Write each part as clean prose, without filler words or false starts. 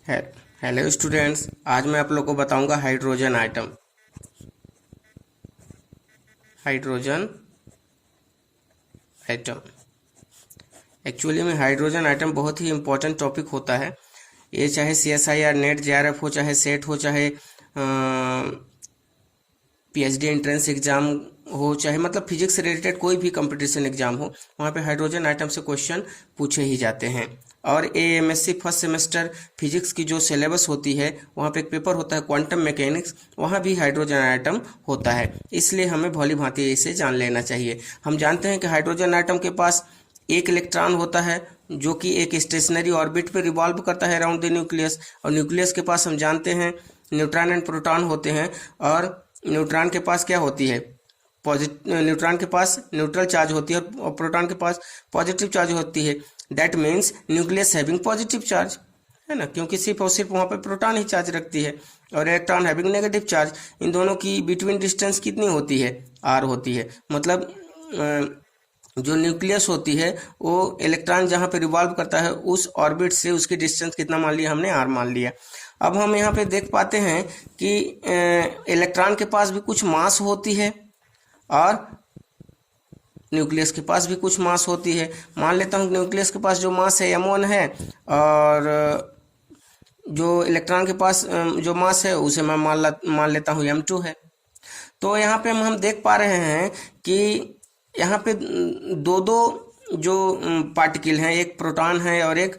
है। Hello students, आज मैं आप लोग को बताऊंगा hydrogen atom. Hydrogen atom actually में हाइड्रोजन आइटम बहुत ही इंपॉर्टेंट टॉपिक होता है। ये चाहे CSIR नेट JRF हो, चाहे सेट हो, चाहे PhD एंट्रेंस एग्जाम हो, चाहे मतलब फिजिक्स से रिलेटेड कोई भी कंपटीशन एग्जाम हो, वहाँ पे हाइड्रोजन आइटम से क्वेश्चन पूछे ही जाते हैं। और AMSc फर्स्ट सेमेस्टर फिजिक्स की जो सिलेबस होती है, वहाँ पे एक पेपर होता है क्वांटम मैकेनिक्स, वहाँ भी हाइड्रोजन आइटम होता है। इसलिए हमें भली भांति इसे जान लेना चाहिए। हम जानते हैं कि हाइड्रोजन आइटम के पास एक इलेक्ट्रॉन होता है जो कि एक स्टेशनरी ऑर्बिट पे रिवॉल्व करता है अराउंड द न्यूक्लियस, और न्यूक्लियस के पास हम जानते हैं न्यूट्रॉन एंड प्रोटॉन होते हैं। और न्यूट्रॉन के पास क्या होती है? न्यूट्रॉन के पास न्यूट्रल चार्ज होती है और प्रोटॉन के पास पॉजिटिव चार्ज होती है। That means nucleus having positive charge, है ना, क्योंकि सिर्फ और सिर्फ वहाँ पे प्रोटॉन ही चार्ज रखती है और इलेक्ट्रॉन हैविंग नेगेटिव चार्ज। इन दोनों की बिटवीन डिस्टेंस कितनी होती है? R होती है। मतलब जो न्यूक्लियस होती है वो इलेक्ट्रॉन जहाँ पे रिवॉल्व करता है उस ऑर्बिट से उसकी डिस्टेंस कितना मान लिया हमने? R मान लिया। अब हम यहाँ पे देख पाते हैं कि इलेक्ट्रॉन के पास भी कुछ मास होती है और न्यूक्लियस के पास भी कुछ मास होती है। मान लेता हूँ न्यूक्लियस के पास जो मास है M1 है, और जो इलेक्ट्रॉन के पास जो मास है उसे मैं मान लेता हूँ M2 है। तो यहाँ पे हम देख पा रहे हैं कि यहाँ पे दो दो जो पार्टिकल हैं, एक प्रोटॉन है और एक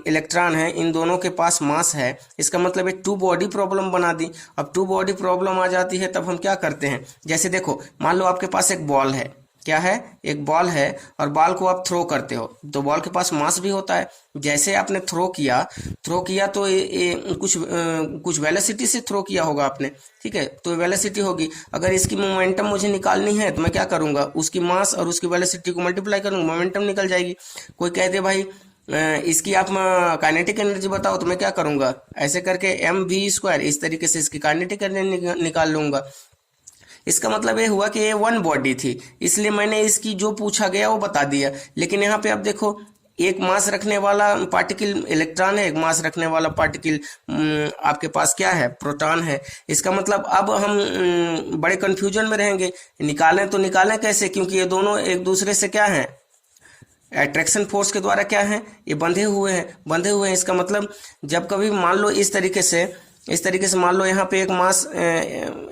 इलेक्ट्रॉन है, इन दोनों के पास मास है। इसका मतलब एक टू बॉडी प्रॉब्लम बना दी। अब टू बॉडी प्रॉब्लम आ जाती है तब हम क्या करते हैं? जैसे देखो, मान लो आपके पास एक बॉल है। क्या है? एक बॉल है और बॉल को आप थ्रो करते हो तो बॉल के पास मास भी होता है। जैसे आपने थ्रो किया तो ये कुछ वेलोसिटी से थ्रो किया होगा आपने, ठीक है, तो वेलोसिटी होगी। अगर इसकी मोमेंटम मुझे निकालनी है तो मैं क्या करूंगा? उसकी मास और उसकी वेलोसिटी को मल्टीप्लाई करूंगा, मोमेंटम निकल जाएगी। कोई कह दे भाई इसकी आप काइनेटिक एनर्जी बताओ, तो मैं क्या करूंगा? ऐसे करके mv², इस तरीके से इसकी काइनेटिक एनर्जी निकाल लूंगा। इसका मतलब ये हुआ कि ये वन बॉडी थी, इसलिए मैंने इसकी जो पूछा गया वो बता दिया। लेकिन यहाँ पे आप देखो, एक मास रखने वाला पार्टिकल इलेक्ट्रॉन है, एक मास रखने वाला पार्टिकल आपके पास क्या है? प्रोटॉन है। इसका मतलब अब हम बड़े कंफ्यूजन में रहेंगे। निकालें तो निकालें कैसे? क्योंकि ये दोनों एक दूसरे से क्या है? अट्रैक्शन फोर्स के द्वारा क्या है? ये बंधे हुए हैं। इसका मतलब जब कभी मान लो इस तरीके से मान लो यहाँ पे एक मास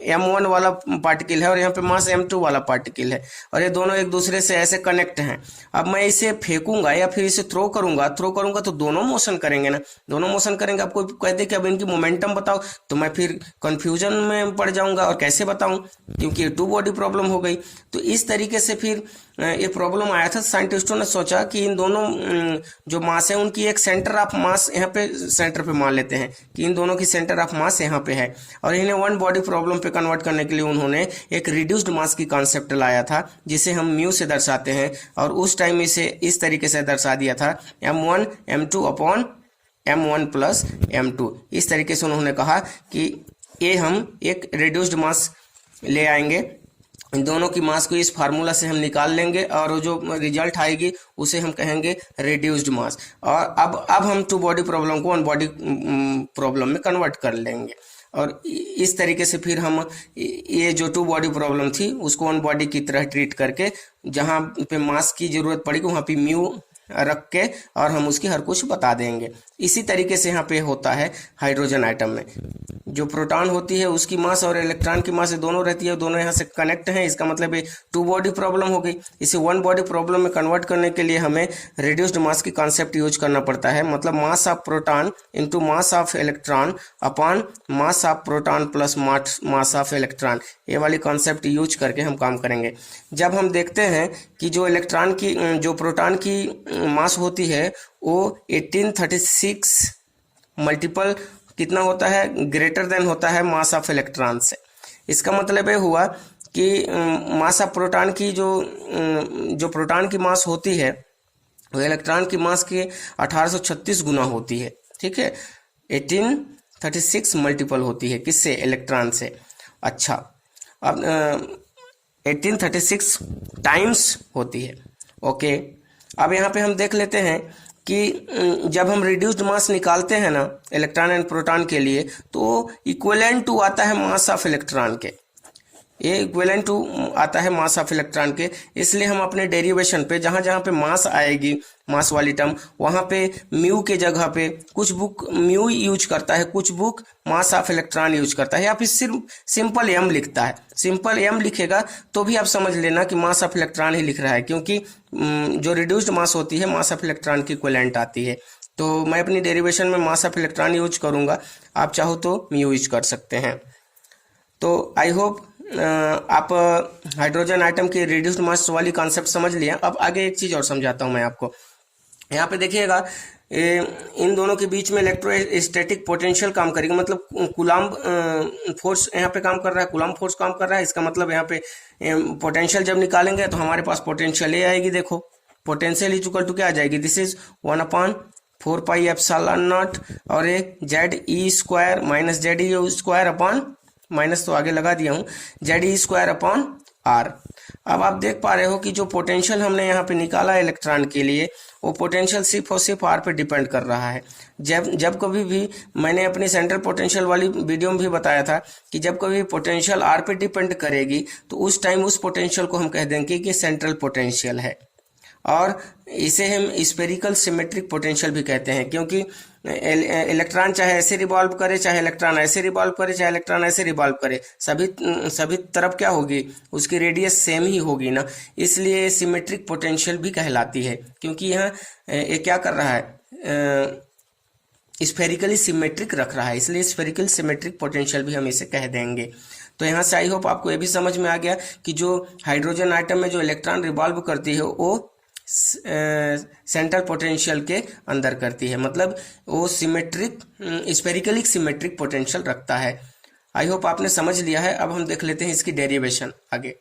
M1 वाला पार्टिकल है और यहाँ पे मास M2 वाला पार्टिकल है, और ये दोनों एक दूसरे से ऐसे कनेक्ट हैं। अब मैं इसे फेंकूंगा या फिर इसे थ्रो करूंगा तो दोनों मोशन करेंगे ना, दोनों मोशन करेंगे। आपको कहते कि अब इनकी मोमेंटम बताओ, तो मैं फिर कंफ्यूजन में पड़ जाऊंगा और कैसे बताऊं, क्योंकि टू बॉडी प्रॉब्लम हो गई। तो इस तरीके से फिर ये प्रॉब्लम आया था। साइंटिस्टों ने सोचा कि इन दोनों जो मास है उनकी एक सेंटर ऑफ मास यहाँ पे सेंटर पे मान लेते हैं कि इन दोनों की सेंटर ऑफ मास यहाँ पे है, और इन्हें वन बॉडी प्रॉब्लम पे कन्वर्ट करने के लिए उन्होंने एक रिड्यूस्ड मास की कॉन्सेप्ट लाया था, जिसे हम म्यू से दर्शाते हैं। और उस टाइम इसे इस तरीके से दर्शा दिया था, M1 M2 upon M1 plus M2। इस तरीके से उन्होंने कहा कि ये हम एक रिड्यूस्ड मास ले आएंगे, इन दोनों की मास को इस फार्मूला से हम निकाल लेंगे और जो रिजल्ट आएगी उसे हम कहेंगे रिड्यूस्ड मास। और अब हम टू बॉडी प्रॉब्लम को वन बॉडी प्रॉब्लम में कन्वर्ट कर लेंगे, और इस तरीके से फिर हम ये जो टू बॉडी प्रॉब्लम थी उसको वन बॉडी की तरह ट्रीट करके जहाँ पे मास की जरूरत पड़ेगी वहाँ पे म्यू रख के और हम उसकी हर कुछ बता देंगे। इसी तरीके से यहाँ पे होता है हाइड्रोजन आइटम में। जो प्रोटॉन होती है उसकी मास और इलेक्ट्रॉन की मास दोनों रहती है, दोनों यहाँ से कनेक्ट हैं। इसका मतलब ये टू बॉडी प्रॉब्लम हो गई। इसे वन बॉडी प्रॉब्लम में कन्वर्ट करने के लिए हमें रिड्यूस्ड मास की कॉन्सेप्ट यूज करना पड़ता है। मतलब mass of proton into mass of electron upon mass of proton plus mass of electron, ये वाली कॉन्सेप्ट यूज करके हम काम करेंगे। जब हम देखते हैं कि जो प्रोटॉन की मास होती है वो 1836 मल्टीपल कितना होता है? ग्रेटर देन होता है मास ऑफ इलेक्ट्रॉन से। इसका मतलब ये हुआ कि मास ऑफ प्रोटॉन की जो प्रोटॉन की मास होती है वो इलेक्ट्रॉन की मास के 1836 गुना होती है, ठीक है। 1836 मल्टीपल होती है किससे? इलेक्ट्रॉन से। अच्छा, अब 1836 टाइम्स होती है। ओके, अब यहाँ पे हम देख लेते हैं कि जब हम रिड्यूस्ड मास निकालते हैं ना इलेक्ट्रॉन एंड प्रोटॉन के लिए, तो इक्विवेलेंट टू आता है मास ऑफ इलेक्ट्रॉन के, ये इक्विवेलेंट टू आता है मास ऑफ इलेक्ट्रॉन के। इसलिए हम अपने डेरिवेशन पे जहां जहां पे मास आएगी, मास वाली टर्म, वहां पे म्यू के जगह पे कुछ बुक म्यू यूज करता है, कुछ book mass of electron use करता है, या फिर सिर्फ सिंपल एम लिखता है। सिंपल एम लिखेगा तो भी आप समझ लेना कि मास ऑफ इलेक्ट्रॉन ही लिख रहा है, क्योंकि जो रिड्यूस्ड मास होती है मास ऑफ इलेक्ट्रॉन की इक्विवेलेंट आती है। तो मैं अपनी डेरिवेशन में मास ऑफ इलेक्ट्रॉन यूज करूंगा, आप चाहो तो म्यू यूज कर सकते हैं। तो आई होप आप हाइड्रोजन आइटम की रिड्यूस्ड मास वाली कॉन्सेप्ट समझ लिया। अब आगे एक चीज और समझाता हूं मैं आपको। यहाँ पे देखिएगा इन दोनों के बीच में इलेक्ट्रोस्टैटिक पोटेंशियल काम करेगा, मतलब कूलम्ब फोर्स यहाँ पे काम कर रहा है, कूलम्ब फोर्स काम कर रहा है। इसका मतलब यहाँ पे पोटेंशियल जब निकालेंगे तो हमारे पास पोटेंशियल ये आएगी। देखो पोटेंशियल इक्वल टू क्या आ जाएगी, this is 1/4 pi epsilon naught, और एक Z E square minus Z E square upon, minus तो आगे लगा दिया हूं, Z E square upon R. अब आप देख पा रहे हो कि जो पोटेंशियल हमने यहाँ पे निकाला है इलेक्ट्रॉन के लिए, वो पोटेंशियल सिर्फ और सिर्फ आर पे डिपेंड कर रहा है। जब कभी भी मैंने अपनी सेंट्रल पोटेंशियल वाली वीडियो में भी बताया था कि जब कभी पोटेंशियल आर पे डिपेंड करेगी तो उस टाइम उस पोटेंशियल को हम कह देंगे कि सेंट्रल पोटेंशियल है, और इसे हम स्फेरिकल सिमेट्रिक पोटेंशियल भी कहते हैं, क्योंकि इलेक्ट्रॉन चाहे ऐसे रिवॉल्व करे, चाहे इलेक्ट्रॉन ऐसे रिवॉल्व करे, चाहे इलेक्ट्रॉन ऐसे रिवॉल्व करे, सभी तरफ क्या होगी, उसकी रेडियस सेम ही होगी ना। इसलिए सिमेट्रिक पोटेंशियल भी कहलाती है, क्योंकि यहाँ ये क्या कर रहा है, स्फेरिकली सिमेट्रिक रख रहा है, इसलिए स्फेरिकल सिमेट्रिक पोटेंशियल भी हम इसे कह देंगे। तो यहाँ से आई होप आपको ये भी समझ में आ गया कि जो हाइड्रोजन आइटम में जो इलेक्ट्रॉन रिवॉल्व करती है वो सेंट्रल पोटेंशियल के अंदर करती है, मतलब वो सिमेट्रिक स्फेरिकली सिमेट्रिक पोटेंशियल रखता है। आई होप आपने समझ लिया है। अब हम देख लेते हैं इसकी डेरिवेशन आगे।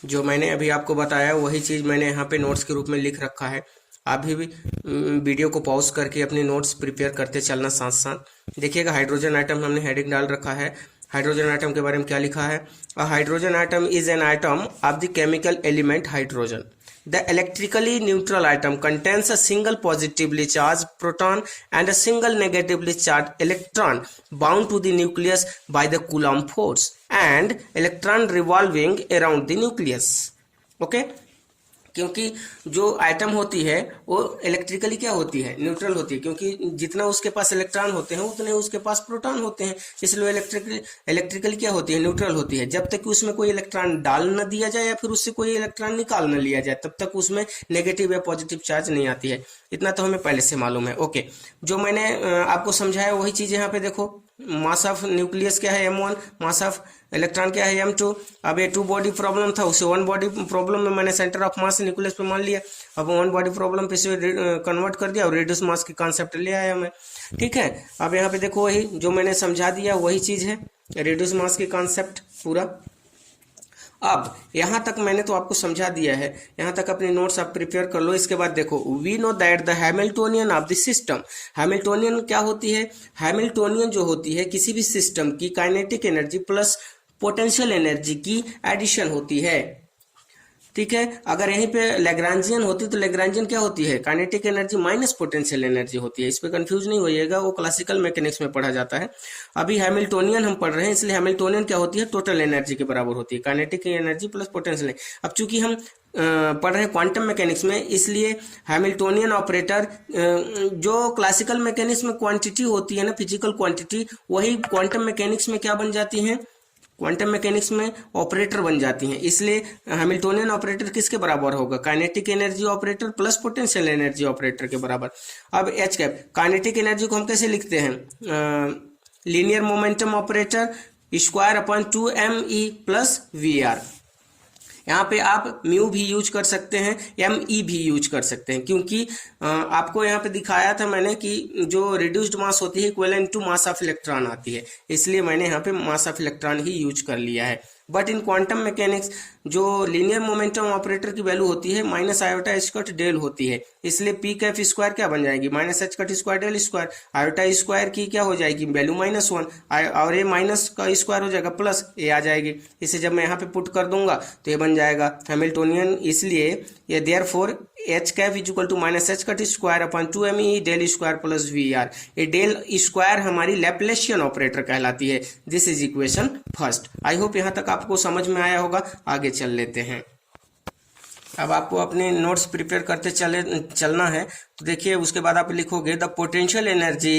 जो मैंने अभी आपको बताया वही चीज मैंने यहाँ पे नोट्स के रूप में लिख रखा है। आप भी वीडियो को पॉज करके अपने नोट्स प्रिपेयर करते चलना साथ साथ। देखिएगा हाइड्रोजन आइटम हमने हेडिंग डाल रखा है। हाइड्रोजन आइटम के बारे में क्या लिखा है, a hydrogen atom is an item of the chemical element hydrogen. The electrically neutral atom contains a single positively charged proton and a single negatively charged electron bound to the nucleus by the Coulomb force and electron revolving around the nucleus. Okay? क्योंकि जो item होती है वो electrically क्या होती है, neutral होती है, क्योंकि जितना उसके पास इलेक्ट्रॉन होते हैं उतने उसके पास प्रोटॉन होते हैं, इसलिए इलेक्ट्रिकली क्या होती है, न्यूट्रल होती है। जब तक कि उसमें कोई इलेक्ट्रॉन डाल न दिया जाए या फिर उससे कोई इलेक्ट्रॉन निकाल न लिया जाए, तब तक उसमें नेगेटिव या पॉजिटिव चार्ज नहीं आती है। इतना तो हमें पहले से मालूम है। ओके, जो मैंने आपको समझाया वही चीज यहाँ पे देखो। मास ऑफ न्यूक्लियस क्या है m1, मास ऑफ इलेक्ट्रॉन क्या है m2। अब ये 2 बॉडी प्रॉब्लम था, उसे 1 बॉडी प्रॉब्लम में मैंने सेंटर ऑफ मास न्यूक्लियस पे मान लिया। अब 1 बॉडी प्रॉब्लम पे से कन्वर्ट कर दिया और रिड्यूस मास की कॉन्सेप्ट ले आया मैं। ठीक है, अब यहाँ पे देखो वही जो मैंने समझा दिया वही चीज है, रिड्यूस मास की कॉन्सेप्ट पूरा। अब यहाँ तक मैंने तो आपको समझा दिया है, यहाँ तक अपने नोट्स आप प्रिपेयर कर लो। इसके बाद देखो, we know that the Hamiltonian of the system. Hamiltonian क्या होती है, हैमिल्टोनियन जो होती है किसी भी सिस्टम की kinetic energy plus potential energy की एडिशन होती है। ठीक है, अगर यहीं पे लैग्रांजियन होती तो लैग्रांजियन क्या होती है, kinetic energy minus potential energy होती है। इस पे कंफ्यूज नहीं होइएगा, वो क्लासिकल मैकेनिक्स में पढ़ा जाता है। अभी हैमिल्टोनियन हम पढ़ रहे हैं, इसलिए हैमिल्टोनियन क्या होती है, टोटल एनर्जी के बराबर होती है, काइनेटिक एनर्जी प्लस पोटेंशियल। अब चूंकि हम पढ़ रहे हैं क्वांटम मैकेनिक्स में, इसलिए हैमिल्टोनियन ऑपरेटर जो क्लासिकल मैकेनिक्स में क्वांटिटी होती है ना, फिजिकल क्वांटिटी, वही क्वांटम मैकेनिक्स में क्या बन जाती है, क्वांटम मैकेनिक्स में ऑपरेटर बन जाती हैं। इसलिए हैमिल्टोनियन ऑपरेटर किसके बराबर होगा, kinetic energy operator plus potential energy operator के बराबर। अब एच कैप, काइनेटिक एनर्जी को हम कैसे लिखते हैं, linear momentum operator square upon 2me plus V R. यहाँ पे आप म्यू भी यूज कर सकते हैं, me भी यूज कर सकते हैं, क्योंकि आपको यहाँ पे दिखाया था मैंने कि जो रिड्यूस्ड मास होती है equivalent to mass of electron आती है, इसलिए मैंने यहाँ पे मास ऑफ इलेक्ट्रॉन ही यूज कर लिया है। बट इन क्वांटम मैकेनिक्स जो लीनियर मोमेंटम ऑपरेटर की वैल्यू होती है माइनस आयोटा स्क्वायर डेल होती है, इसलिए पी कैफ स्क्वायर क्या बन जाएगी, minus H cut square del square, iota square की क्या हो जाएगी वैल्यू -1 और ये माइनस का स्क्वायर हो जाएगा प्लस ए आ जाएगी। इसे जब मैं यहाँ पे पुट कर दूंगा तो ये बन जाएगा हैमिल्टोनियन, इसलिए ये therefore H cap is equal to minus H cut square upon 2me del square plus V R. ये डेल स्क्वायर हमारी लैप्लेशियन ऑपरेटर कहलाती है। This is equation first. I hope यहाँ तक आपको समझ में आया होगा। आगे चल लेते हैं। अब आपको अपने नोट्स प्रिपेयर करते चलना है। तो देखिए उसके बाद आप लिखोगे the potential energy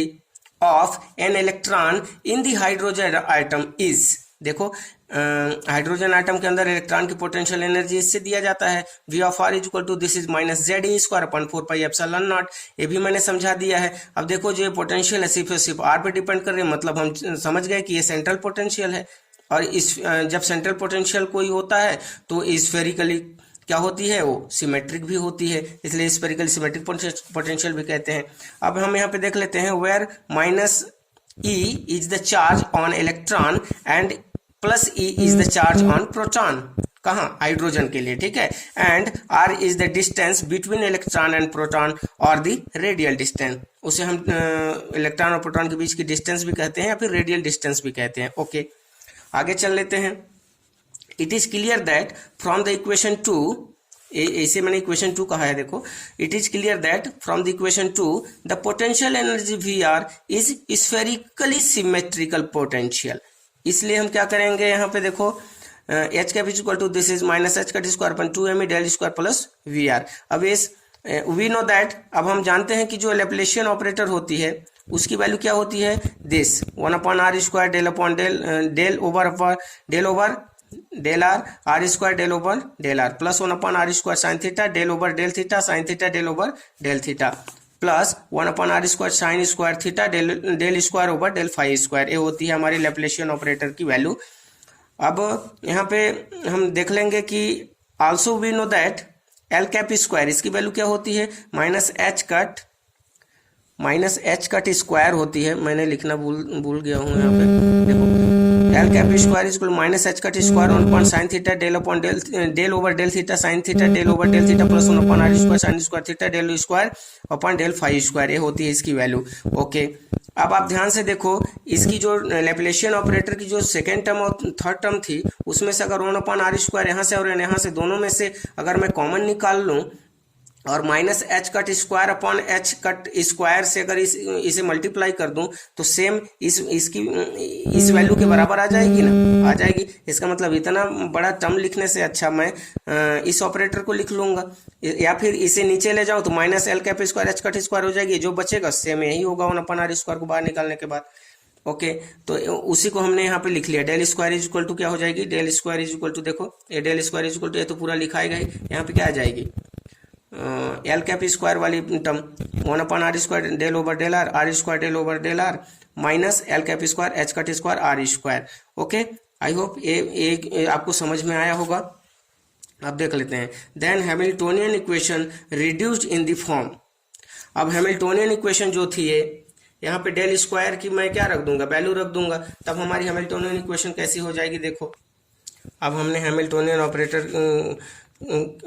of an electron in the hydrogen atom is. देखो हाइड्रोजन आइटम के अंदर इलेक्ट्रॉन की पोटेंशियल एनर्जी इससे दिया जाता है V of R is equal to this is minus Z E square upon 4 pi epsilon naught. ये भी मैंने समझा दिया है। अब देखो जो पोटेंशियल है सिर्फ R पे डिपेंड कर रही है, मतलब हम समझ गए कि ये सेंट्रल पोटेंशियल है। और इस जब सेंट्रल पोटेंशियल कोई होता है तो स्फेरिकली क्या होती है, वो सिमेट्रिक भी होती है, इसलिए स्फेरिकल सिमेट्रिक पोटेंशियल भी कहते हैं। अब हम यहाँ पे देख लेते हैं where minus E is the charge on electron and plus E is the charge on proton. कहाँ, हाइड्रोजन के लिए, ठीक है। And R is the distance between electron and proton और द रेडियल डिस्टेंस। उसे हम इलेक्ट्रॉन और प्रोटॉन के बीच की डिस्टेंस भी कहते हैं या फिर रेडियल डिस्टेंस भी कहते हैं। ओके, आगे चल लेते हैं। It is clear that from the equation 2, ऐसे मैंने इक्वेशन 2 कहा है, देखो it is clear that from the equation 2 the potential energy VR is spherically symmetrical potential. इसलिए हम क्या करेंगे यहाँ पे देखो H cap is equal to this is minus H cut square upon 2me del square plus VR। अब इस we know that, अब हम जानते हैं कि जो लैप्लेशियन ऑपरेटर होती है उसकी वैल्यू क्या होती है, this 1 upon R square del upon del over del R square del over del R plus 1 upon R square sine theta del over del theta sine theta del over del theta plus 1 upon R square sine square theta del square over del phi square. ये होती है हमारी Laplacian operator की value. अब यहाँ पे हम देख लेंगे कि also we know that L cap square, इसकी वैल्यू क्या होती है, माइनस एच कट स्क्वायर होती है। मैंने लिखना भूल गया हूँ यहाँ पे, देखो L cap square is equal minus H cut square 1 upon sine theta del upon del over del theta sine theta del over del theta plus 1 upon R square sine square theta del square upon del phi square. ये होती है इसकी value. Okay, अब आप ध्यान से देखो इसकी जो लैप्लेशियन ऑपरेटर की जो सेकेंड टर्म और थर्ड टर्म थी उसमें से अगर 1 अपॉन R स्क्वायर यहाँ से और यहाँ से दोनों में से अगर मैं कॉमन निकाल लूँ और minus H cut square upon H cut square से अगर इसे मल्टीप्लाई कर दूं तो सेम इस वैल्यू के बराबर आ जाएगी ना, आ जाएगी। इसका मतलब इतना बड़ा टर्म लिखने से अच्छा मैं इस ऑपरेटर को लिख लूंगा, या फिर इसे नीचे ले जाऊं तो minus L cap square H cut square हो जाएगी, जो बचेगा सेम यही होगा 1 अपॉन R स्क्वायर को बाहर निकालने के बाद। ओके, तो उसी को हमने यहाँ पे लिख लिया। Del square is equal to क्या हो जाएगी, del square is equal to, देखो ये del square is equal to, ये तो पूरा लिखा है, यहाँ पे क्या आ जाएगी, एल कैप स्क्वायर वाली term 1 upon R square del over del R square del over del R minus L cap square H cut square R square. Okay, I hope ये आपको समझ में आया होगा। अब देख लेते हैं then Hamiltonian equation reduced in the form. अब हैमिल्टोनियन इक्वेशन जो थी ये यहाँ पे डेल स्क्वायर की मैं क्या रख दूंगा, वैल्यू रख दूंगा, तब हमारी हैमिल्टोनियन इक्वेशन कैसी हो जाएगी। देखो अब हमने हैमिल्टोनियन ऑपरेटर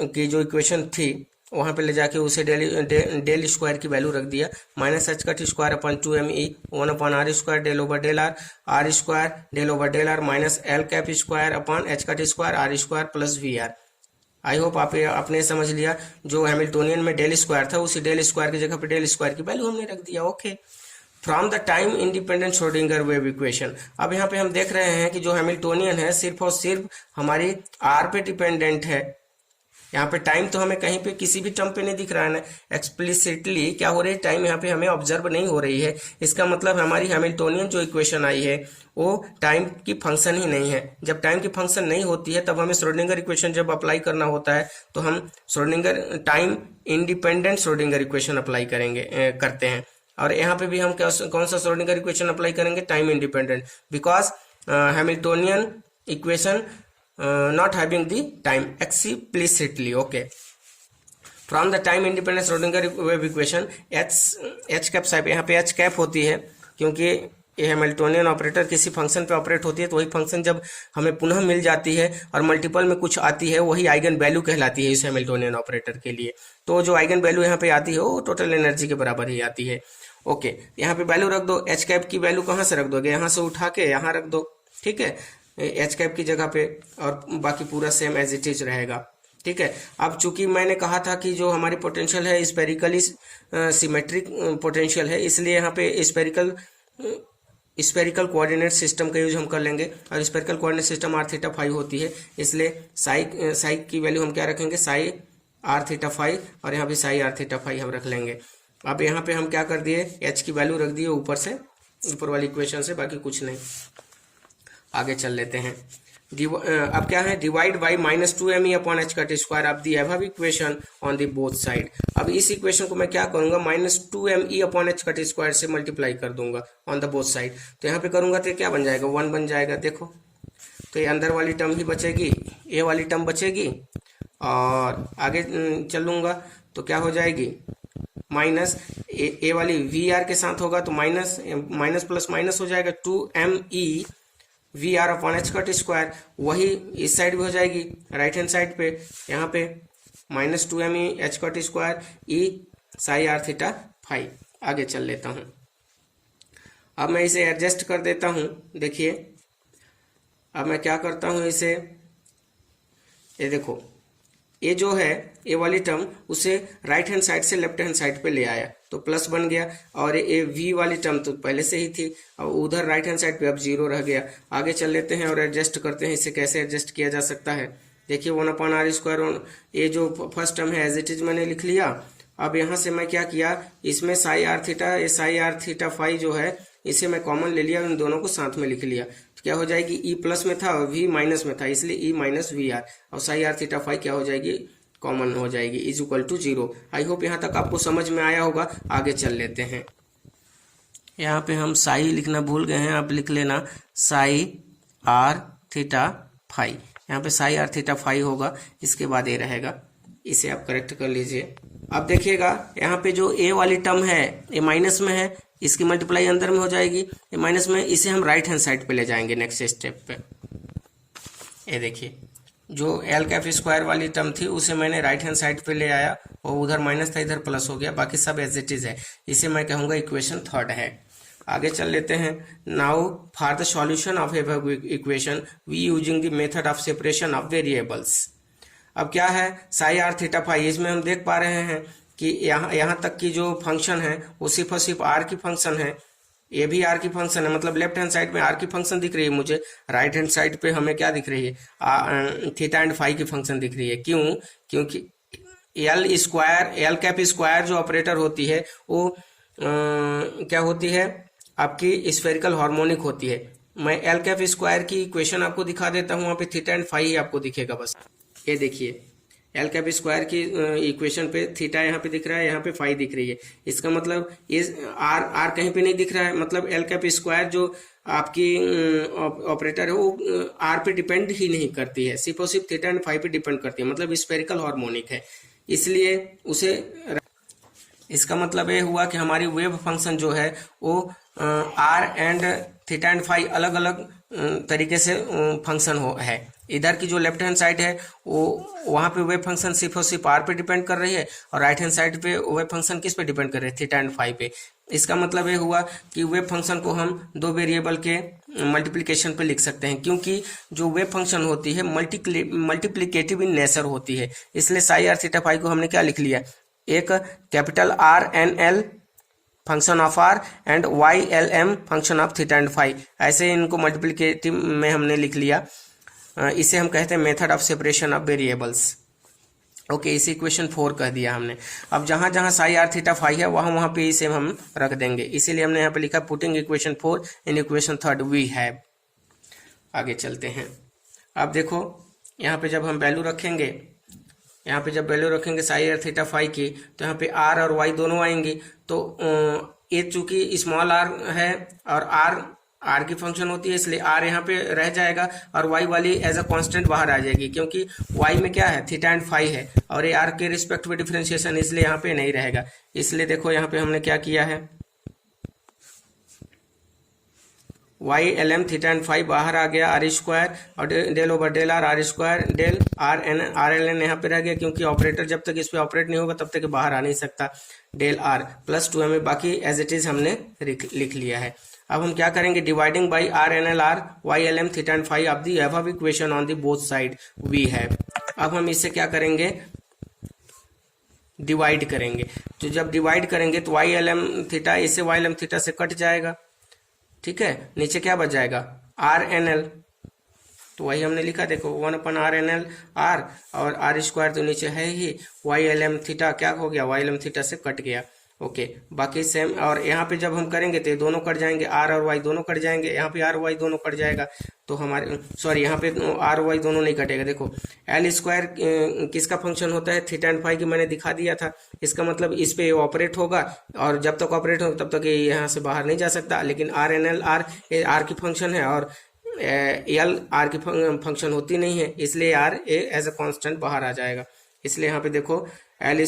की जो इक्वेशन थी वहाँ पे ले जाके उसे डेल स्क्वायर की वैल्यू रख दिया, minus H cut square upon 2me 1 upon R square del over del R square del over del R minus L cap square upon H cut square R square plus VR। I hope आपने समझ लिया। जो Hamiltonian में del square था उसी del square की जगह पे डेल स्क्वायर की वैल्यू हमने रख दिया। Okay, from the time independent Schrodinger wave equation. अब यहाँ पे हम देख रहे हैं कि जो हैमिल्टोनियन है सिर्फ और सिर्फ हमारी R पे डिपेंडेंट है। यहाँ पे टाइम तो हमें कहीं पे किसी भी टर्म पे नहीं दिख रहा है ना, एक्सप्लिसिटली क्या हो रही है, टाइम यहाँ पे हमें ऑब्जर्व नहीं हो रही है। इसका मतलब हमारी हैमिल्टोनियन जो इक्वेशन आई है वो टाइम की फंक्शन ही नहीं है। जब टाइम की फंक्शन नहीं होती है तब हमें श्रोडिंगर इक्वेशन जब अप्लाई करना होता है तो हम Schrodinger time independent Schrodinger equation apply करते हैं। और यहाँ पे भी हम कौन सा श्रोडिंगर इक्वेशन अप्लाई करेंगे, time independent, because Hamiltonian equation not having the time explicitly. Okay, from the time independent Schrodinger wave equation H cap side, यहाँ पे H कैप होती है क्योंकि ये हैमिल्टोनियन ऑपरेटर किसी फंक्शन पे ऑपरेट होती है तो वही फंक्शन जब हमें पुनः मिल जाती है और मल्टीपल में कुछ आती है, वही आइगन वैल्यू कहलाती है इस हैमिल्टोनियन ऑपरेटर के लिए। तो जो आइगन वैल्यू यहाँ पे आती है वो टोटल एनर्जी के बराबर ही आती है। ओके, यहाँ पे वैल्यू रख दो। एच कैप की वैल्यू कहाँ से रख दोगे, यहाँ से उठा के यहाँ रख दो, ठीक है, एच कैप की जगह पे, और बाकी पूरा सेम एज इट इज रहेगा। ठीक है, अब चूंकि मैंने कहा था कि जो हमारी पोटेंशियल है स्पेरिकली सिमेट्रिक पोटेंशियल है, इसलिए यहाँ पे स्पेरिकल कोऑर्डिनेट सिस्टम का यूज हम कर लेंगे, और spherical coordinate system R theta phi होती है, इसलिए साई की वैल्यू हम क्या रखेंगे, साई आर थीटा फाई, और यहाँ पे साई आर थीटा फाई हम रख लेंगे। अब यहाँ पे हम क्या कर दिए, एच की वैल्यू रख दिए ऊपर से, ऊपर वाली इक्वेशन से, बाकी कुछ नहीं। आगे चल लेते हैं। अब क्या है, divide by -2me upon H cut square of the above equation on the both side. अब इस इक्वेशन को मैं क्या करूंगा, -2me upon H cut square से मल्टीप्लाई कर दूंगा ऑन द बोथ साइड। तो यहाँ पे करूंगा तो क्या बन जाएगा, 1 बन जाएगा। देखो तो ये अंदर वाली टर्म ही बचेगी, ए वाली टर्म बचेगी, और आगे चलूंगा तो क्या हो जाएगी, माइनस ए वाली वी आर के साथ होगा तो माइनस प्लस माइनस हो जाएगा, 2me V R upon H cut square. वही इस साइड भी हो जाएगी, राइट हैंड साइड पे, यहाँ पे -2me एच कट स्क्वायर ई साई आर थीटा फाई। आगे चल लेता हूँ। अब मैं इसे एडजस्ट कर देता हूँ। देखिए अब मैं क्या करता हूँ इसे, ये देखो ये जो है ये वाली टर्म उसे राइट हैंड साइड से लेफ्ट हैंड साइड पे ले आया तो प्लस बन गया, और ये वी वाली टर्म तो पहले से ही थी, और उधर राइट हैंड साइड पे अब 0 रह गया। आगे चल लेते हैं और एडजस्ट करते हैं, इसे कैसे एडजस्ट किया जा सकता है। देखिए 1/r², ये जो फर्स्ट टर्म है एज इट इज मैंने लिख लिया। अब यहाँ से मैं क्या किया, इसमें साई आर थीटा, ये साई आर थीटा फाई जो है इसे मैं कॉमन ले लिया, उन दोनों को साथ में लिख लिया। तो क्या हो जाएगी, ई प्लस में था और वी माइनस में था, इसलिए ई माइनस वी आर, और साई आर थीटा फाई क्या हो जाएगी, कॉमन हो जाएगी, is equal to 0। I hope यहाँ तक आपको समझ में आया होगा। आगे चल लेते हैं। यहाँ पे हम साई लिखना भूल गए हैं, आप लिख लेना साई आर थीटा फाई। यहाँ पे साई आर थीटा फाई होगा, इसके बाद ये रहेगा, इसे आप करेक्ट कर लीजिए। अब देखिएगा यहाँ पे जो ए वाली टर्म है ये माइनस में है, इसकी मल्टीप्लाई अंदर में हो जाएगी, ये माइनस में, इसे हम राइट हैंड साइड पे ले जाएंगे नेक्स्ट स्टेप पे। ये देखिए जो एल कैप स्क्वायर वाली टर्म थी उसे मैंने राइट हैंड साइड पे ले आया, और उधर माइनस था इधर प्लस हो गया, बाकी सब एज इट इज है। इसे मैं कहूँगा इक्वेशन 3 है। आगे चल लेते हैं। Now for the solution of equation we using the method of separation of variables. अब क्या है, साई आर थीटा फाई, इसमें हम देख पा रहे हैं कि यहाँ तक की जो फंक्शन है वो सिर्फ और सिर्फ आर की फंक्शन है, ये भी आर की फंक्शन है, मतलब लेफ्ट हैंड साइड में आर की फंक्शन दिख रही है मुझे, राइट हैंड साइड पे हमें क्या दिख रही है, थीटा एंड फाई की फंक्शन दिख रही है। क्यों, क्योंकि एल कैप स्क्वायर जो ऑपरेटर होती है वो क्या होती है, आपकी स्फेरिकल हार्मोनिक होती है। मैं एल कैप स्क्वायर की इक्वेशन आपको दिखा देता हूँ, वहाँ पे थीटा एंड फाई ही आपको दिखेगा बस। ये देखिए एल कैप स्क्वायर की इक्वेशन पे थीटा यहाँ पे दिख रहा है, यहाँ पे फाई दिख रही है, इसका मतलब ये आर कहीं पे नहीं दिख रहा है, मतलब एल कैप स्क्वायर जो आपकी ऑपरेटर है वो आर पे डिपेंड ही नहीं करती है, सिर्फ और सिर्फ थीटा एंड फाई पे डिपेंड करती है, मतलब स्फेरिकल हार्मोनिक है, इसलिए उसे, इसका मतलब ये हुआ कि हमारी वेव फंक्शन जो है वो R and theta and phi अलग अलग तरीके से फंक्शन है। इधर की जो लेफ्ट हैंड साइड है वो वहाँ पे वेव फंक्शन सिर्फ और सिर्फ आर पे डिपेंड कर रही है, और राइट हैंड साइड पे वेव फंक्शन किस पे डिपेंड कर रही है, थीटा एंड फाई पे। इसका मतलब ये हुआ कि वेव फंक्शन को हम 2 वेरिएबल के मल्टीप्लिकेशन पे लिख सकते हैं, क्योंकि जो वेव फंक्शन होती है मल्टीप्लिकेटिव इन नेचर होती है, इसलिए साई आर थीटा फाई को हमने क्या लिख लिया, एक capital R N L function of R and Y L M function of theta and phi, ऐसे इनको मल्टीप्लिकेटिव में हमने लिख लिया। इसे हम कहते हैं method of separation of variables. Okay, इसे इक्वेशन 4 कह दिया हमने। अब जहां जहां साई आर थीटा फाई है वहां पे इसे हम रख देंगे, इसीलिए हमने यहाँ पे लिखा putting equation 4 in equation 3 we have. आगे चलते हैं। अब देखो यहाँ पे जब हम वैल्यू रखेंगे, यहाँ पे जब वैल्यू रखेंगे साई आर थीटा फाई की, तो यहाँ पे आर और वाई दोनों आएंगी, तो ये चूंकि स्मॉल आर है और आर की फंक्शन होती है, इसलिए आर यहाँ पे रह जाएगा और वाई वाली एज अ कांस्टेंट बाहर आ जाएगी, क्योंकि वाई में क्या है, थीटा एंड फाई है, और ये आर के रिस्पेक्ट में डिफरेंशिएशन, इसलिए यहाँ पे नहीं रहेगा। इसलिए देखो यहाँ पे हमने क्या किया है, Y L M theta and phi बाहर आ गया आर स्क्वायर, और del over del R square, del R L N यहाँ पे रह गया, क्योंकि ऑपरेटर जब तक इस पे ऑपरेट नहीं होगा तब तक बाहर आ नहीं सकता, डेल आर प्लस 2m, बाकी एज इट इज हमने लिख लिया है। अब हम क्या करेंगे, dividing by R N L R Y L M theta and phi of the above equation on the both side we have. अब हम इससे क्या करेंगे, डिवाइड करेंगे। तो जब डिवाइड करेंगे तो वाई एल एम थीटा इससे वाई एल एम थीटा से कट जाएगा, ठीक है, नीचे क्या बच जाएगा, आर एन एल, तो वही हमने लिखा देखो 1/RNL आर, और आर स्क्वायर तो नीचे है ही, वाई एल एम थीटा क्या हो गया, वाई एल एम थीटा से कट गया, ओके, बाकी सेम। और यहाँ पे जब हम करेंगे तो ये दोनों कट जाएंगे, आर और वाई दोनों कट जाएंगे, यहाँ पे आर वाई दोनों कट जाएगा, तो हमारे सॉरी यहाँ पे आर वाई दोनों नहीं कटेगा। देखो एल स्क्वायर किसका फंक्शन होता है, थीटा एंड फाई की मैंने दिखा दिया था, इसका मतलब इस पे ऑपरेट होगा, और जब तक ऑपरेट होगा तब तक ये यहाँ से बाहर नहीं जा सकता। लेकिन R N L R R की फंक्शन है, और एल आर की फंक्शन होती नहीं है, इसलिए आर एज अ कांस्टेंट बाहर आ जाएगा। इसलिए यहाँ पे देखो एल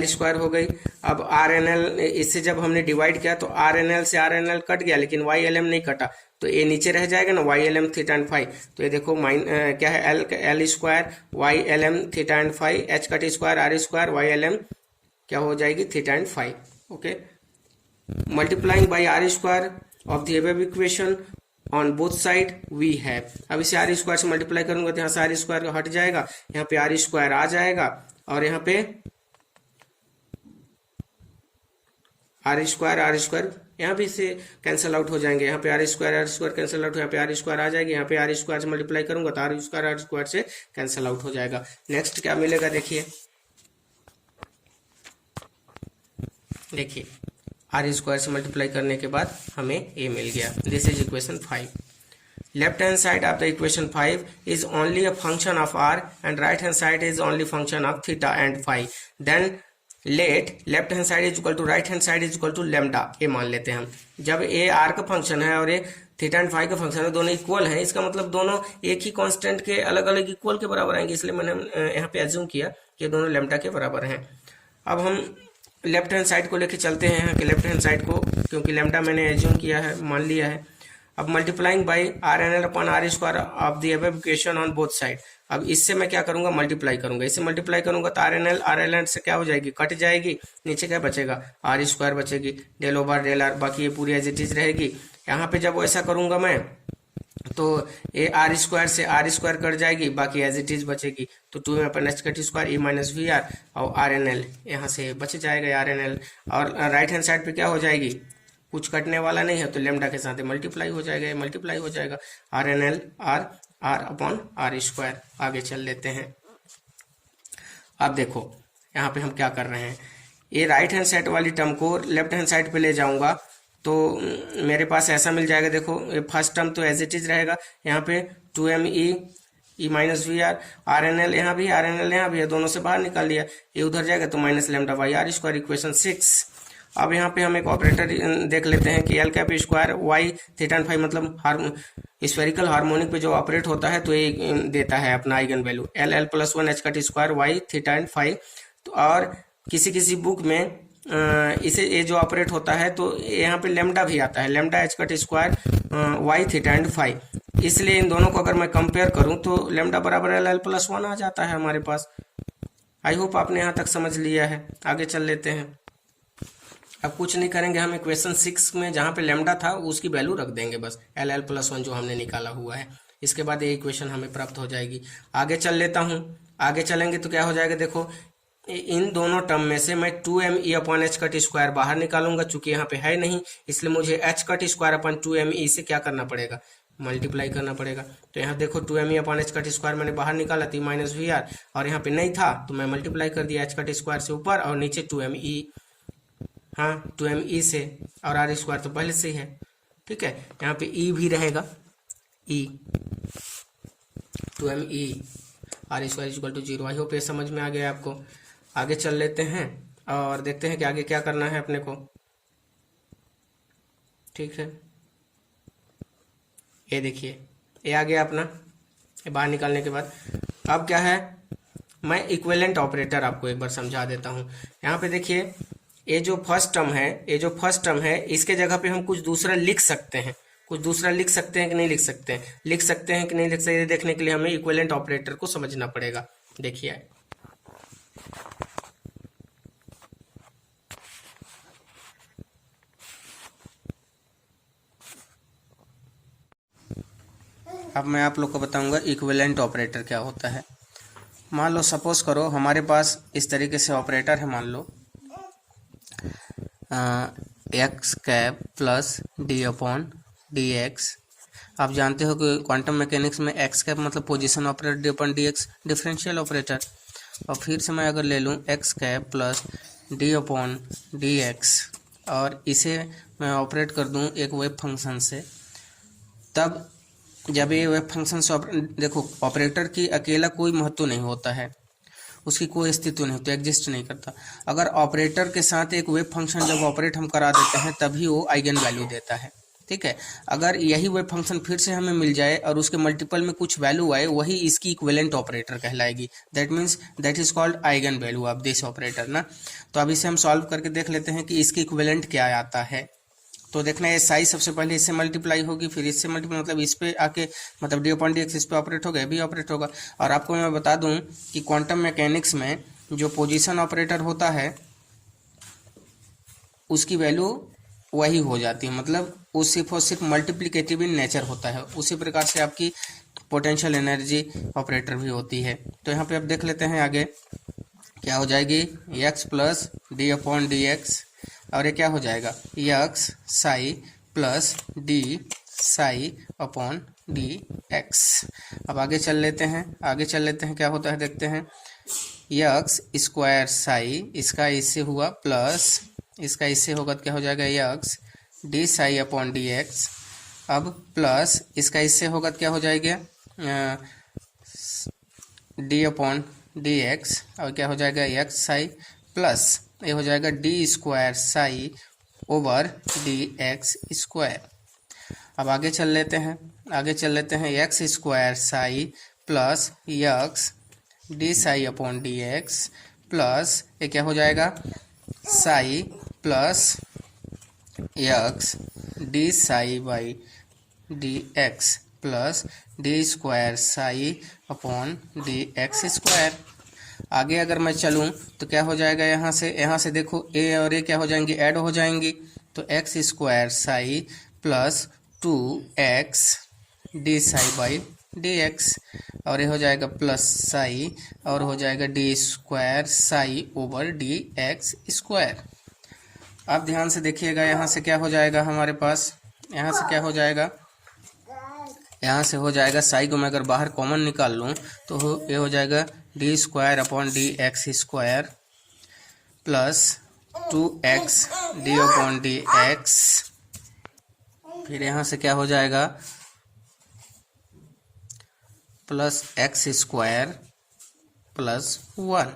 स्क्वायर हो गई। अब आर एन एल, इससे जब हमने डिवाइड किया तो आर एन एल से आर एन एल कट गया, लेकिन वाई एल एम नहीं कटा, तो ये नीचे रह जाएगा ना, Y L M theta and phi. तो ये देखो क्या है, L square Y L M theta and phi, H cut square R square Y L M क्या हो जाएगी, theta and phi, okay. Multiplying by R square of the above equation on both side we have. अब इसे are square से multiply करूंगा तो यहाँ से आर स्क्वायर हट जाएगा, यहाँ पे आर स्क्वायर आ जाएगा, और यहाँ पे आर स्क्वायर यहाँ भी से कैंसिल आउट हो जाएंगे, यहाँ पे आर स्क्वायर कैंसिल आउट, यहाँ पे आर स्क्वायर आ जाएगी, यहाँ पे आर स्क्वायर से मल्टीप्लाई करूंगा तो आर स्क्वायर से कैंसिल आउट हो जाएगा। नेक्स्ट क्या मिलेगा, देखिए आर स्क्वायर से मल्टीप्लाई करने के बाद हमें ए मिल गया। This is equation 5। Left hand side of the equation 5 is only a function of R and right hand side is only function of theta and phi. Then let left hand side is equal to right hand side is equal to lambda, ये मान लेते हैं हम। जब A R का function है और ये थीटा एंड फाई का फंक्शन है, दोनों इक्वल हैं, इसका मतलब दोनों एक ही कांस्टेंट के अलग अलग इक्वल के बराबर आएंगे, इसलिए मैंने यहाँ पे एज्यूम किया कि दोनों लेमडा के बराबर हैं। अब हम लेफ्ट हैंड साइड को लेके चलते हैं यहाँ के लेफ्ट हैंड साइड को, क्योंकि लेमडा मैंने एज्यूम किया है, मान लिया है। अब multiplying by R N L upon R square of the above equation on both side. अब इससे मैं क्या करूंगा, मल्टीप्लाई करूंगा, इससे मल्टीप्लाई करूंगा तो आर एन एल से क्या हो जाएगी, कट जाएगी, नीचे क्या बचेगा, आर स्क्वायर बचेगी, डेल ओवर डेल आर, बाकी ये पूरी एज इट इज रहेगी। यहाँ पे जब ऐसा करूंगा मैं तो ए आर स्क्वायर से आर स्क्वायर कट जाएगी, बाकी एज इट इज बचेगी, तो 2m upon H cut square E minus V R, और आर एन एल यहाँ से बच जाएगा आर एन एल। और राइट हैंड साइड पे क्या हो जाएगी, कुछ कटने वाला नहीं है, तो लेमडा के साथ मल्टीप्लाई हो जाएगा, मल्टीप्लाई हो जाएगा, R N L R upon R square. आगे चल लेते हैं। अब देखो यहाँ पे हम क्या कर रहे हैं, ये राइट हैंड साइड वाली टर्म को लेफ्ट हैंड साइड पे ले जाऊंगा तो मेरे पास ऐसा मिल जाएगा। देखो फर्स्ट टर्म तो एज इट इज रहेगा, यहाँ पे 2m E minus V R N L यहाँ भी, आर एन एल यहाँ भी है, दोनों से बाहर निकाल लिया, ये उधर जाएगा तो minus lambda Y R square, equation 6। अब यहाँ पे हम एक ऑपरेटर देख लेते हैं कि L cap square Y theta and phi, मतलब स्फेरिकल हार्मोनिक पे जो ऑपरेट होता है तो ये देता है अपना eigen value L L plus 1 H cut square Y theta and phi. तो और किसी बुक में इसे ये जो ऑपरेट होता है तो यहाँ पे लेमडा भी आता है, lambda H cut square Y theta and phi. इसलिए इन दोनों को अगर मैं कंपेयर करूं तो लेमडा बराबर एल एल प्लस 1 आ जाता है हमारे पास। आई होप आपने यहाँ तक समझ लिया है। आगे चल लेते हैं। अब कुछ नहीं करेंगे, हम इक्वेशन 6 में जहाँ पे लेमडा था उसकी वैल्यू रख देंगे बस, एल एल प्लस 1 जो हमने निकाला हुआ है। इसके बाद ये इक्वेशन हमें प्राप्त हो जाएगी। आगे चल लेता हूँ। आगे चलेंगे तो क्या हो जाएगा, देखो इन दोनों टर्म में से मैं 2m e upon H cut square बाहर निकालूंगा, चूंकि यहाँ पे है नहीं, इसलिए मुझे H cut square upon 2m e से क्या करना पड़ेगा, मल्टीप्लाई करना पड़ेगा। तो यहाँ देखो 2m e upon H cut square मैंने बाहर निकाला थी माइनस वी आर, और यहाँ पे नहीं था तो मैं मल्टीप्लाई कर दिया एच कट स्क्वायर से ऊपर और नीचे 2m e, हाँ 2m e से, और आर स्क्वायर तो पहले से ही है, ठीक है। यहाँ पे e भी रहेगा, e 2m e R square equal to 0। I hope ये समझ में आ गया आपको। आगे चल लेते हैं और देखते हैं कि आगे क्या करना है अपने को, ठीक है। ये देखिए ये आ गया अपना, ये बाहर निकालने के बाद अब क्या है, मैं इक्विवेलेंट ऑपरेटर आपको एक बार समझा देता हूँ। यहाँ पे देखिए ये जो फर्स्ट टर्म है इसके जगह पे हम कुछ दूसरा लिख सकते हैं। कुछ दूसरा लिख सकते हैं कि नहीं लिख सकते हैं? लिख सकते हैं कि नहीं लिख सकते, ये देखने के लिए हमें इक्विवेलेंट ऑपरेटर को समझना पड़ेगा। देखिए, अब मैं आप लोग को बताऊंगा इक्विवेलेंट ऑपरेटर क्या होता है। मान लो सपोज करो हमारे पास इस तरीके से ऑपरेटर है, मान लो x cap plus d upon d x. आप जानते हो कि क्वांटम मैकेनिक्स में एक्स कैप मतलब position operator, d upon d x differential operator. और फिर से मैं अगर ले लूँ x cap plus d upon d x और इसे मैं ऑपरेट कर दूँ एक वेव फंक्शन से, तब जब ये वेव फंक्शन से देखो ऑपरेटर की अकेला कोई महत्व नहीं होता है, उसकी कोई अस्तित्व नहीं होता, एग्जिस्ट नहीं करता। अगर ऑपरेटर के साथ एक वेव फंक्शन जब ऑपरेट हम करा देते हैं तभी वो आइगन वैल्यू देता है, ठीक है। अगर यही वेव फंक्शन फिर से हमें मिल जाए और उसके मल्टीपल में कुछ वैल्यू आए, वही इसकी इक्विवेलेंट ऑपरेटर कहलाएगी। That means that is called eigen value of this operator ना। तो अब इसे हम सॉल्व करके देख लेते हैं कि इसकी इक्विवेलेंट क्या आता है। तो देखना है साई सबसे पहले इससे मल्टीप्लाई होगी, फिर इससे मल्टीप्लाई मतलब इस पे आके मतलब डी अपॉन डी एक्स इस पे ऑपरेट होगा, भी ऑपरेट होगा। और आपको मैं बता दूं कि क्वांटम मैकेनिक्स में जो पोजीशन ऑपरेटर होता है उसकी वैल्यू वही हो जाती है, मतलब वो सिर्फ और सिर्फ मल्टीप्लिकेटिव इन नेचर होता है। उसी प्रकार से आपकी पोटेंशियल एनर्जी ऑपरेटर भी होती है। तो यहाँ पे आप देख लेते हैं आगे क्या हो जाएगी, x plus d upon d x, और ये क्या हो जाएगा x Sai plus D psi upon d x. अब आगे चल लेते हैं क्या होता है देखते हैं। एक्स स्क्वायर साई, इसका इससे हुआ प्लस इसका इससे होगा तो क्या हो जाएगा x D psi upon d x. अब प्लस इसका इससे होगा तो क्या हो जाएगा डी अपॉन डी एक्स, और क्या हो जाएगा एक्स साई प्लस ये हो जाएगा D square Sai over D x square. अब आगे चल लेते हैं x square Sai plus x D psi upon d x plus ये क्या हो जाएगा Sai plus x D psi by D x plus D square psi upon d x square. आगे अगर मैं चलूं तो क्या हो जाएगा, यहाँ से देखो ए और ए क्या हो जाएंगी, ऐड हो जाएंगी। तो x square Sai plus 2x D psi by D x, और ये हो जाएगा प्लस साई और हो जाएगा D square Sai over D x square. अब ध्यान से देखिएगा यहाँ से क्या हो जाएगा हमारे पास, यहाँ से क्या हो जाएगा, यहाँ से हो जाएगा साई को मैं अगर बाहर कॉमन निकाल लूँ तो ये हो जाएगा D square upon d x square plus 2x D upon d x. फिर यहाँ से क्या हो जाएगा प्लस एक्स स्क्वायर प्लस 1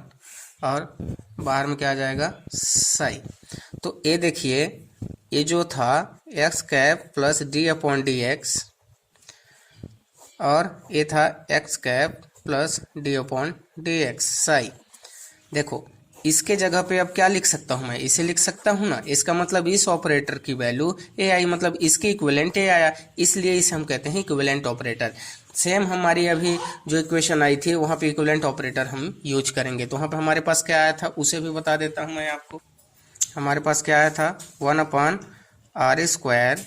और बाहर में क्या आ जाएगा साई। तो ये देखिए ये जो था x cap plus d upon d x और ये था x cap plus d upon d x Sai. देखो इसके जगह पे अब क्या लिख सकता हूँ मैं, इसे लिख सकता हूँ ना। इसका मतलब इस ऑपरेटर की वैल्यू ए आई, मतलब इसके इक्विवेलेंट ए आया, इसलिए इसे हम कहते हैं इक्विवेलेंट ऑपरेटर। सेम हमारी अभी जो इक्वेशन आई थी वहाँ पे इक्विवेलेंट ऑपरेटर हम यूज करेंगे। तो वहाँ पे हमारे पास क्या आया था उसे भी बता देता हूँ मैं आपको। हमारे पास क्या आया था 1 अपॉन आर स्क्वायर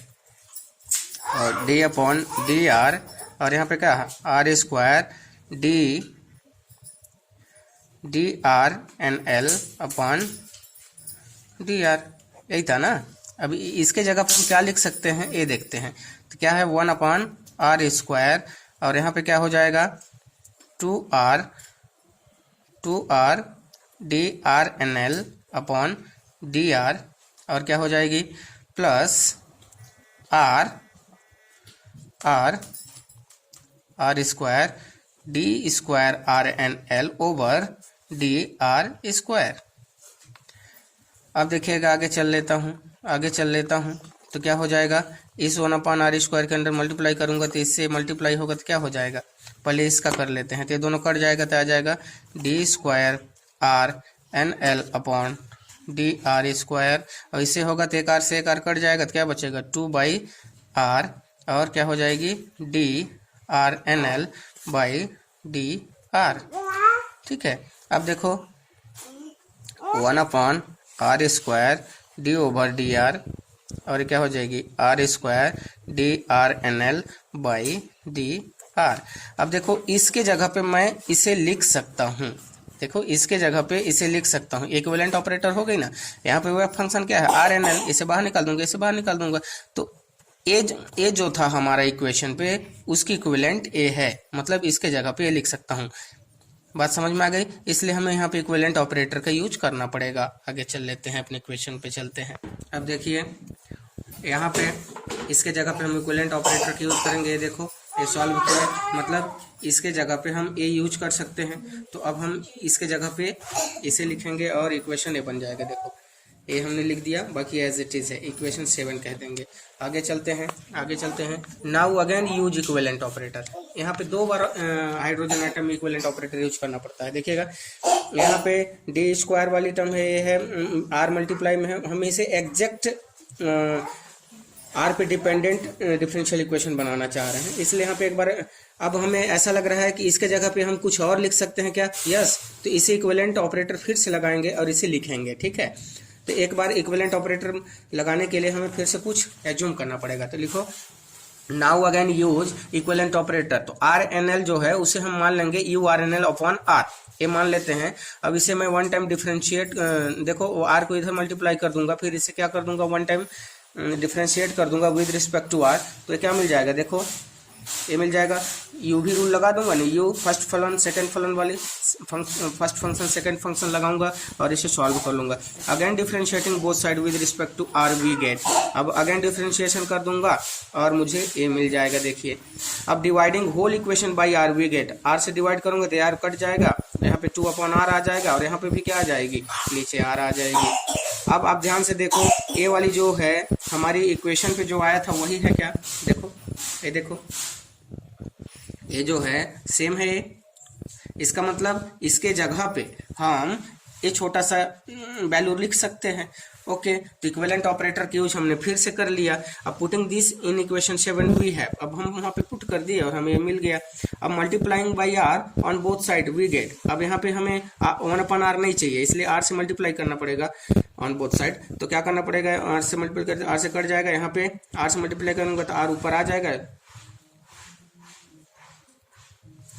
और डी अपॉन डी आर, और यहाँ पे क्या है R square D R N L upon D R, यही था ना। अभी इसके जगह पर हम क्या लिख सकते हैं ये देखते हैं। तो क्या है 1 अपॉन आर स्क्वायर और यहाँ पे क्या हो जाएगा 2r D R N L upon D R, और क्या हो जाएगी plus R square D square R N L over D R square. अब देखिएगा आगे चल लेता हूँ तो क्या हो जाएगा, इस 1 अपॉन आर स्क्वायर के अंदर मल्टीप्लाई करूंगा तो इससे मल्टीप्लाई होगा तो क्या हो जाएगा, पहले इसका कर लेते हैं। तो ये दोनों कट जाएगा तो आ जाएगा D square R N L upon D R square, और इससे होगा तो एक आर से एक आर कट जाएगा तो क्या बचेगा 2/r, और क्या हो जाएगी DRNL बाई DR। ठीक है, अब देखो 1/r² d/dr, और क्या हो जाएगी r² DRNL बाई DR। अब देखो इसके जगह पे मैं इसे लिख सकता हूँ, देखो इसके जगह पे इसे लिख सकता हूँ, इक्विवेलेंट ऑपरेटर हो गई ना। यहाँ पे वह फंक्शन क्या है RNL, इसे बाहर निकाल दूंगा, इसे बाहर निकाल दूंगा, तो ए जो था हमारा इक्वेशन पे उसकी इक्विवेलेंट ए है, मतलब इसके जगह पे ए लिख सकता हूँ। बात समझ में आ गई, इसलिए हमें यहाँ पे इक्विवेलेंट ऑपरेटर का यूज करना पड़ेगा। आगे चल लेते हैं, अपने इक्वेशन पे चलते हैं। अब देखिए यहाँ पे इसके जगह पे हम इक्विवेलेंट ऑपरेटर का यूज करेंगे। ये देखो ये सॉल्व किया, मतलब इसके जगह पे हम ए यूज कर सकते हैं, तो अब हम इसके जगह पे इसे लिखेंगे और इक्वेशन ए बन जाएगा। देखो ए हमने लिख दिया, बाकी एज इट इज है, इक्वेशन 7 कह देंगे। आगे चलते हैं। Now again use equivalent operator. यहाँ पे 2 बार हाइड्रोजन एटम में इक्विवेलेंट ऑपरेटर यूज करना पड़ता है। देखिएगा यहाँ पे d² वाली टर्म है, ये है r मल्टीप्लाई में है, हम इसे एग्जैक्ट r पे डिपेंडेंट डिफरेंशियल इक्वेशन बनाना चाह रहे हैं, इसलिए यहाँ पे एक बार अब हमें ऐसा लग रहा है कि इसके जगह पे हम कुछ और लिख सकते हैं क्या, यस, तो इसे इक्विवेलेंट ऑपरेटर फिर से लगाएंगे और इसे लिखेंगे। ठीक है, तो एक बार इक्विवेलेंट ऑपरेटर लगाने के लिए हमें फिर से कुछ एज्यूम करना पड़ेगा, तो लिखो now again use equivalent operator. तो RNL जो है उसे हम मान लेंगे URNL अपॉन R, ये मान लेते हैं। अब इसे मैं 1 टाइम डिफरेंशिएट, देखो R को इधर मल्टीप्लाई कर दूंगा, फिर इसे क्या कर दूंगा 1 टाइम डिफरेंशिएट कर दूंगा विद रिस्पेक्ट टू R, तो क्या मिल जाएगा, देखो ये मिल जाएगा। यू भी रूल लगा दूंगा, नहीं यू फर्स्ट फलन सेकंड फलन वाली फर्स्ट फंक्शन सेकंड फंक्शन लगाऊंगा और इसे सॉल्व कर लूंगा। Again differentiating both side with respect to R we get, अब अगेन डिफरेंशिएशन कर दूंगा और मुझे ए मिल जाएगा। देखिए अब dividing whole equation by R we get, R से डिवाइड करूंगा तो R कट जाएगा, यहाँ पे 2/r आ जाएगा और यहाँ पे भी क्या आ जाएगी, नीचे R आ जाएगी। अब आप ध्यान से देखो ए वाली जो है हमारी इक्वेशन पे जो आया था वही है क्या, देखो ये देखो ये जो है सेम है, इसका मतलब इसके जगह पे हम ये छोटा सा वैल्यू लिख सकते हैं। ओके, तो इक्विवेलेंट ऑपरेटर की यूज हमने फिर से कर लिया। अब putting this in equation 7 we have, अब हम वहां पे पुट कर दिए और हमें मिल गया। अब multiplying by R on both side we get, अब यहाँ पे हमें 1/r नहीं चाहिए, इसलिए R से मल्टीप्लाई करना पड़ेगा ऑन बोथ साइड। तो क्या करना पड़ेगा, R से मल्टीप्लाई कर, R से कट जाएगा, यहाँ पे R से मल्टीप्लाई करूंगा तो R ऊपर आ जाएगा,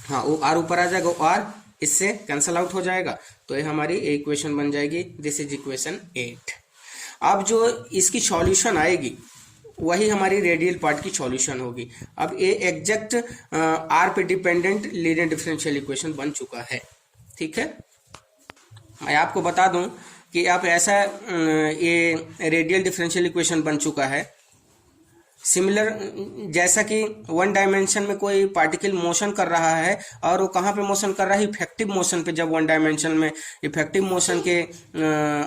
हाँ वो R ऊपर आ जाएगा, R इससे कैंसल आउट हो जाएगा, तो ये हमारी इक्वेशन बन जाएगी। This is equation 8। अब जो इसकी सॉल्यूशन आएगी वही हमारी रेडियल पार्ट की सॉल्यूशन होगी। अब ये एग्जैक्ट R पे डिपेंडेंट लीनियर डिफरेंशियल इक्वेशन बन चुका है। ठीक है, मैं आपको बता दूं कि आप ऐसा ये रेडियल डिफरेंशियल इक्वेशन बन चुका है सिमिलर, जैसा कि 1 डायमेंशन में कोई पार्टिकल मोशन कर रहा है और वो कहाँ पे मोशन कर रहा है, इफेक्टिव मोशन पे। जब 1 डायमेंशन में इफेक्टिव मोशन के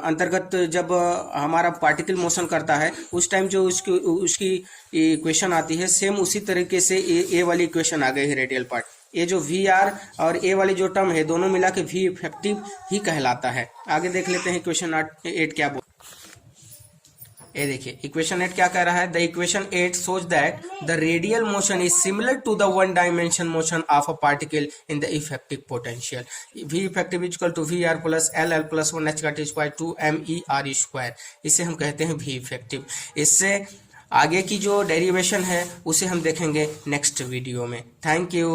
अंतर्गत जब हमारा पार्टिकल मोशन करता है उस टाइम जो उसकी इक्वेशन आती है, सेम उसी तरीके से ए वाली इक्वेशन आ गई है रेडियल पार्ट। ये जो VR और ए वाली जो टर्म है दोनों मिला के V इफेक्टिव ही कहलाता है। आगे देख लेते हैं इक्वेशन 8 क्या बोल, ये देखिए इक्वेशन 8 क्या कह रहा है, the equation 8 shows that the radial motion is similar to the 1 dimension motion of a particle in the effective potential. V effective is equal to VR plus LL plus 1 h cut square 2 MER square, इसे हम कहते हैं V effective। इससे आगे की जो derivation है उसे हम देखेंगे नेक्स्ट वीडियो में। Thank you.